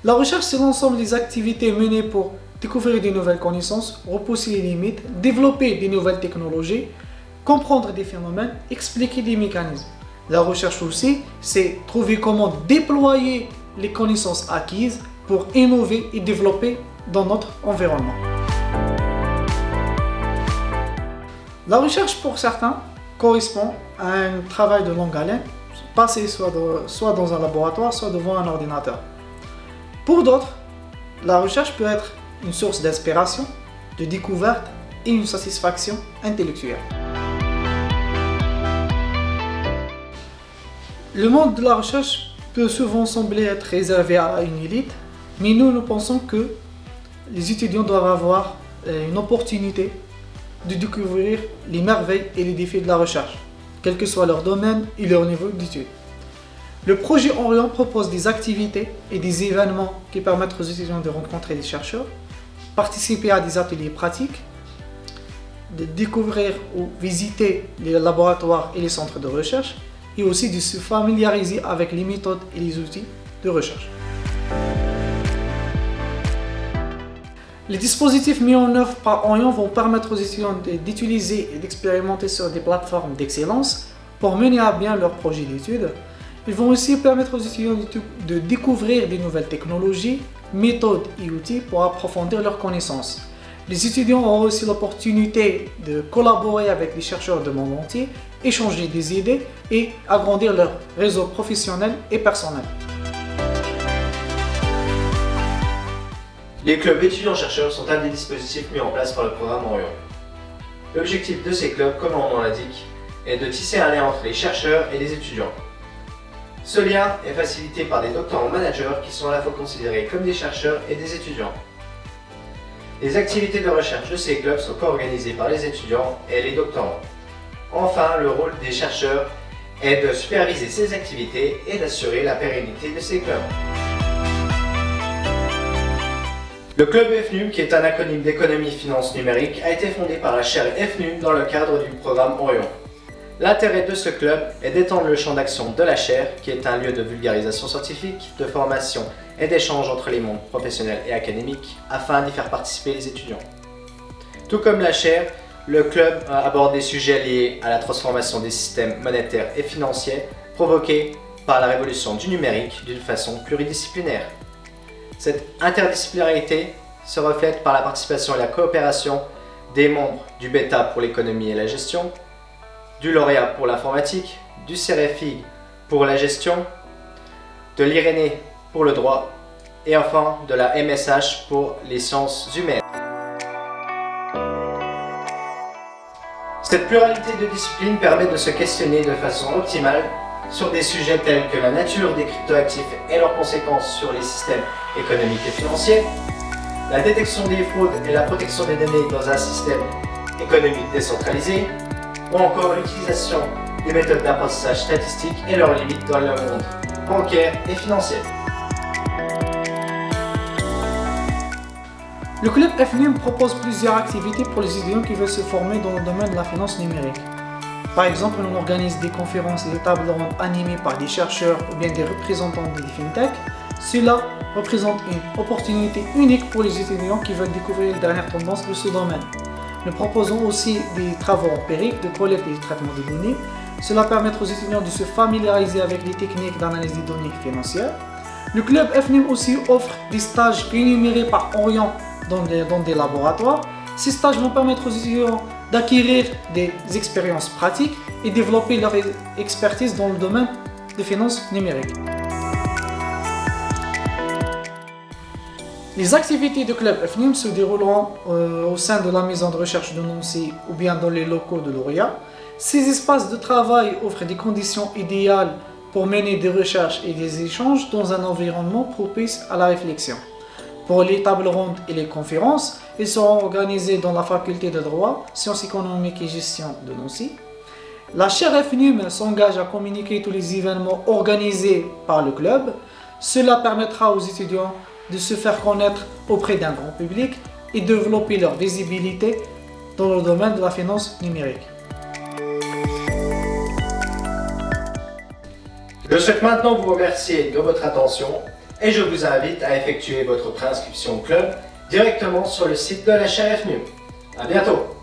La recherche, c'est l'ensemble des activités menées pour découvrir de nouvelles connaissances, repousser les limites, développer de nouvelles technologies, comprendre des phénomènes, expliquer des mécanismes. La recherche aussi, c'est trouver comment déployer les connaissances acquises pour innover et développer dans notre environnement. La recherche, pour certains, correspond à un travail de longue haleine, passé soit dans un laboratoire, soit devant un ordinateur. Pour d'autres, la recherche peut être une source d'inspiration, de découverte et une satisfaction intellectuelle. Le monde de la recherche peut souvent sembler être réservé à une élite, mais nous pensons que les étudiants doivent avoir une opportunité de découvrir les merveilles et les défis de la recherche, quel que soit leur domaine et leur niveau d'études. Le projet Orion propose des activités et des événements qui permettent aux étudiants de rencontrer des chercheurs, participer à des ateliers pratiques, de découvrir ou visiter les laboratoires et les centres de recherche, et aussi de se familiariser avec les méthodes et les outils de recherche. Les dispositifs mis en œuvre par Orion vont permettre aux étudiants d'utiliser et d'expérimenter sur des plateformes d'excellence pour mener à bien leurs projets d'études. Ils vont aussi permettre aux étudiants de découvrir de nouvelles technologies, méthodes et outils pour approfondir leurs connaissances. Les étudiants auront aussi l'opportunité de collaborer avec les chercheurs du monde entier, échanger des idées et agrandir leur réseau professionnel et personnel. Les clubs étudiants-chercheurs sont un des dispositifs mis en place par le programme Orion. L'objectif de ces clubs, comme leur nom l'indique, est de tisser un lien entre les chercheurs et les étudiants. Ce lien est facilité par des doctorants managers qui sont à la fois considérés comme des chercheurs et des étudiants. Les activités de recherche de ces clubs sont co-organisées par les étudiants et les doctorants. Enfin, le rôle des chercheurs est de superviser ces activités et d'assurer la pérennité de ces clubs. Le club FNUM, qui est un acronyme d'économie finance numérique, a été fondé par la chaire FNUM dans le cadre du programme Orion. L'intérêt de ce club est d'étendre le champ d'action de la chaire, qui est un lieu de vulgarisation scientifique, de formation et d'échange entre les mondes professionnels et académiques, afin d'y faire participer les étudiants. Tout comme la chaire, le club aborde des sujets liés à la transformation des systèmes monétaires et financiers provoqués par la révolution du numérique d'une façon pluridisciplinaire. Cette interdisciplinarité se reflète par la participation et la coopération des membres du BETA pour l'économie et la gestion, du lauréat pour l'informatique, du CEREFIG pour la gestion, de l'IRENE pour le droit et enfin de la MSH pour les sciences humaines. Cette pluralité de disciplines permet de se questionner de façon optimale sur des sujets tels que la nature des cryptoactifs et leurs conséquences sur les systèmes économiques et financiers, la détection des fraudes et la protection des données dans un système économique décentralisé, ou encore l'utilisation des méthodes d'apprentissage statistique et leurs limites dans le monde bancaire et financier. Le club FNUM propose plusieurs activités pour les étudiants qui veulent se former dans le domaine de la finance numérique. Par exemple, on organise des conférences et des tables rondes animées par des chercheurs ou bien des représentants des fintech. Cela représente une opportunité unique pour les étudiants qui veulent découvrir les dernières tendances de ce domaine. Nous proposons aussi des travaux empiriques de collecte et de traitement des données. Cela permet aux étudiants de se familiariser avec les techniques d'analyse des données financières. Le club FNUM aussi offre des stages rémunérés par Orion dans des laboratoires. Ces stages vont permettre aux étudiants d'acquérir des expériences pratiques et développer leur expertise dans le domaine des finances numériques. Les activités du club FNUM se dérouleront au sein de la maison de recherche de Nancy ou bien dans les locaux de Lauréat. Ces espaces de travail offrent des conditions idéales pour mener des recherches et des échanges dans un environnement propice à la réflexion. Pour les tables rondes et les conférences, ils seront organisés dans la faculté de droit, sciences économiques et gestion de Nancy. La chaire FNUM s'engage à communiquer tous les événements organisés par le club. Cela permettra aux étudiants de se faire connaître auprès d'un grand public et développer leur visibilité dans le domaine de la finance numérique. Je souhaite maintenant vous remercier de votre attention et je vous invite à effectuer votre préinscription au club directement sur le site de la chaire FNUM. A bientôt!